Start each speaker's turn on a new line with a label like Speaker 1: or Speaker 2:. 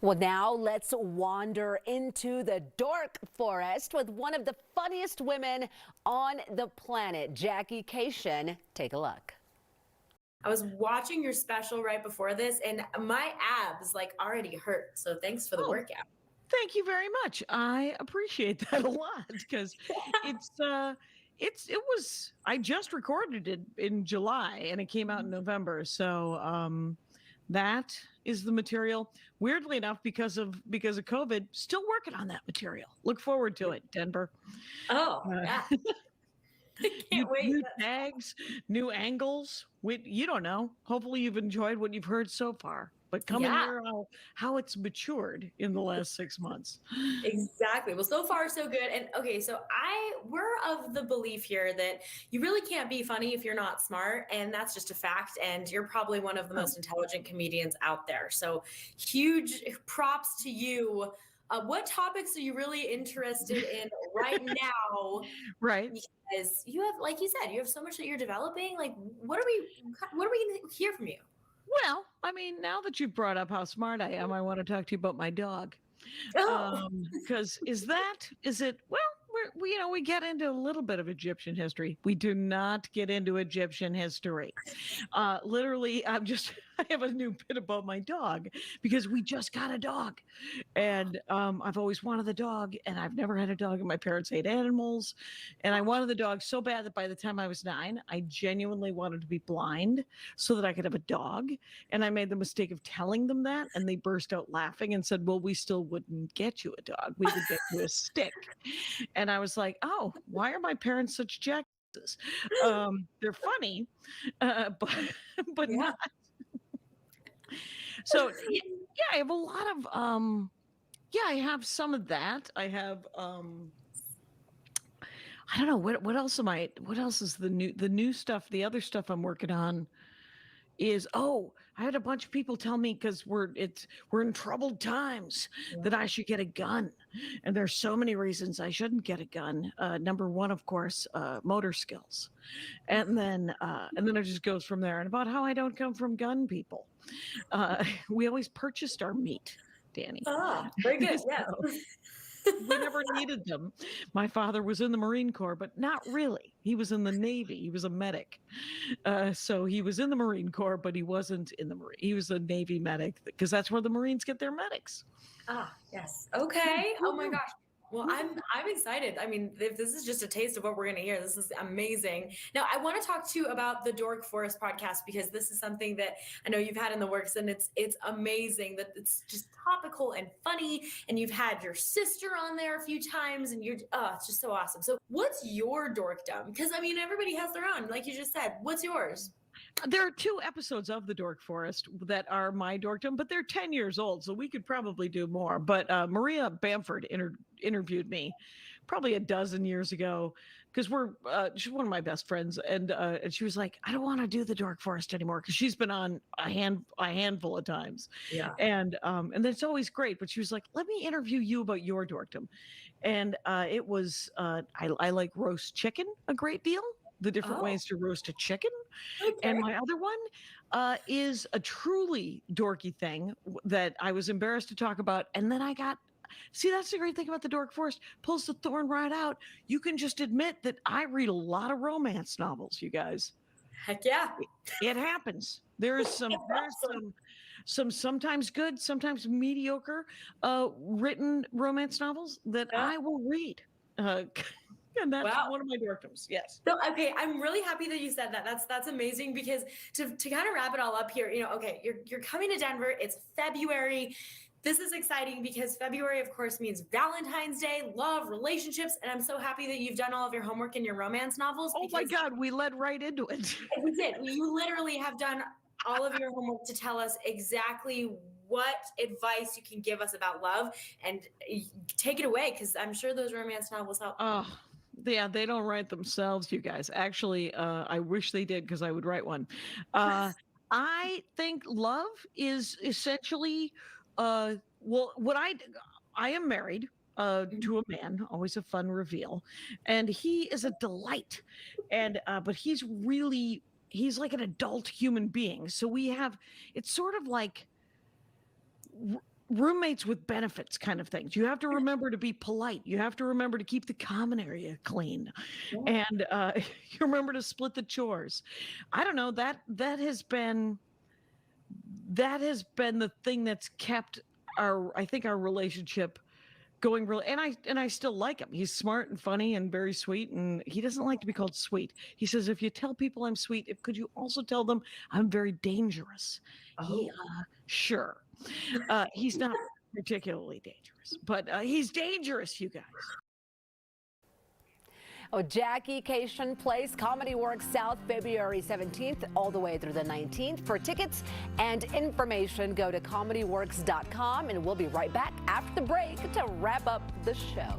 Speaker 1: Well, now let's wander into the dork forest with one of the funniest women on the planet, Jackie Kashian. Take a look.
Speaker 2: I was watching your special right before this and my abs like already hurt. So thanks for the
Speaker 3: Oh,
Speaker 2: workout.
Speaker 3: thank you very much. I appreciate that a lot because it's I just recorded it in July and it came out in November. So that is the material. Weirdly enough, because of COVID, still working on that material. Look forward to it, Denver.
Speaker 2: Oh,
Speaker 3: Uh,
Speaker 2: yeah. I
Speaker 3: new,
Speaker 2: can't wait.
Speaker 3: new tags, new angles. You don't know. Hopefully, you've enjoyed what you've heard so far. But come and
Speaker 2: Yeah,
Speaker 3: hear how it's matured in the last 6 months.
Speaker 2: exactly. Well, so far so good. And okay, so we're of the belief here that you really can't be funny if you're not smart, and that's just a fact. And you're probably one of the
Speaker 3: Oh,
Speaker 2: most intelligent comedians out there. So huge props to you. What topics are you really interested in right now?
Speaker 3: right.
Speaker 2: Because you have, like you said, you have so much that you're developing. Like, what are we going to hear from you?
Speaker 3: Well, I mean, now that you've brought up how smart I am, I want to talk to you about my dog.
Speaker 2: Oh,
Speaker 3: Because is it, well, we get into a little bit of Egyptian history. We do not get into Egyptian history. Literally, I have a new bit about my dog because we just got a dog. And I've always wanted the dog, and I've never had a dog, and my parents hate animals. And I wanted the dog so bad that by the time I was 9, I genuinely wanted to be blind so that I could have a dog. And I made the mistake of telling them that, and they burst out laughing and said, well, we still wouldn't get you a dog. We would get you a stick. And I was like, oh, why are my parents such jackasses? They're funny, but but
Speaker 2: yeah.
Speaker 3: not. So yeah, I have a lot of yeah, I have some of that. I have I don't know what else what else is the new stuff, the other stuff I'm working on is, oh, I had a bunch of people tell me because we're in troubled times that I should get a gun, and there's so many reasons I shouldn't get a gun. Number one, of course, motor skills, and then it just goes from there. And about how I don't come from gun people. We always purchased our meat, Danny.
Speaker 2: Ah, very good. Yes.
Speaker 3: So, we never needed them. My father was in the Marine Corps, but not really. He was in the Navy. He was a medic. So he was in the Marine Corps, but he wasn't in the Marine. He was a Navy medic because that's where the Marines get their medics.
Speaker 2: Ah, yes. Okay. Oh my gosh. Well, I'm excited. I mean, if this is just a taste of what we're going to hear, this is amazing. Now, I want to talk to you about the Dork Forest podcast because this is something that I know you've had in the works, and it's amazing that it's just topical and funny. And you've had your sister on there a few times, and it's just so awesome. So, what's your dorkdom? Because I mean, everybody has their own, like you just said. What's yours?
Speaker 3: There are 2 episodes of the Dork Forest that are my dorkdom, but they're 10 years old, so we could probably do more. But Maria Bamford interviewed me probably a dozen years ago because she's one of my best friends, and she was like, I don't want to do the Dork Forest anymore because she's been on a handful of times,
Speaker 2: Yeah.
Speaker 3: and it's always great. But she was like, let me interview you about your dorkdom, and it was I like roast chicken a great deal. The different
Speaker 2: Oh,
Speaker 3: ways to roast a chicken. And
Speaker 2: okay.
Speaker 3: my other one is a truly dorky thing that I was embarrassed to talk about. And then see, that's the great thing about the Dork Forest. Pulls the thorn right out. You can just admit that I read a lot of romance novels, you guys.
Speaker 2: Heck yeah.
Speaker 3: It happens. There's some sometimes good, sometimes mediocre written romance novels that
Speaker 2: Yeah.
Speaker 3: I will read. Uh, and that's
Speaker 2: Wow.
Speaker 3: one of my dorkdoms. Yes.
Speaker 2: So okay, I'm really happy that you said that. That's amazing because to kind of wrap it all up here, okay, you're coming to Denver. It's February. This is exciting because February, of course, means Valentine's Day, love, relationships, and I'm so happy that you've done all of your homework in your romance novels
Speaker 3: Oh my
Speaker 2: because
Speaker 3: God, we led right into it.
Speaker 2: we did. You literally have done all of your homework to tell us exactly what advice you can give us about love and take it away because I'm sure those romance novels help.
Speaker 3: Oh, yeah, they don't write themselves, you guys. Actually, I wish they did because I would write one. I think love is essentially, well, I am married to a man, always a fun reveal, and he is a delight. And but he's like an adult human being. So it's sort of like roommates with benefits kind of things. You have to remember to be polite. You have to remember to keep the common area clean, and you remember to split the chores. I don't know, that has been the thing that's kept our relationship going real. And I still like him. He's smart and funny and very sweet, and he doesn't like to be called sweet. He says, if you tell people I'm sweet, could you also tell them I'm very dangerous? Sure. He's not particularly dangerous, but he's dangerous, you guys.
Speaker 1: Oh, Jackie Kashian plays Comedy Works South February 17th all the way through the 19th. For tickets and information, go to comedyworks.com, and we'll be right back after the break to wrap up the show.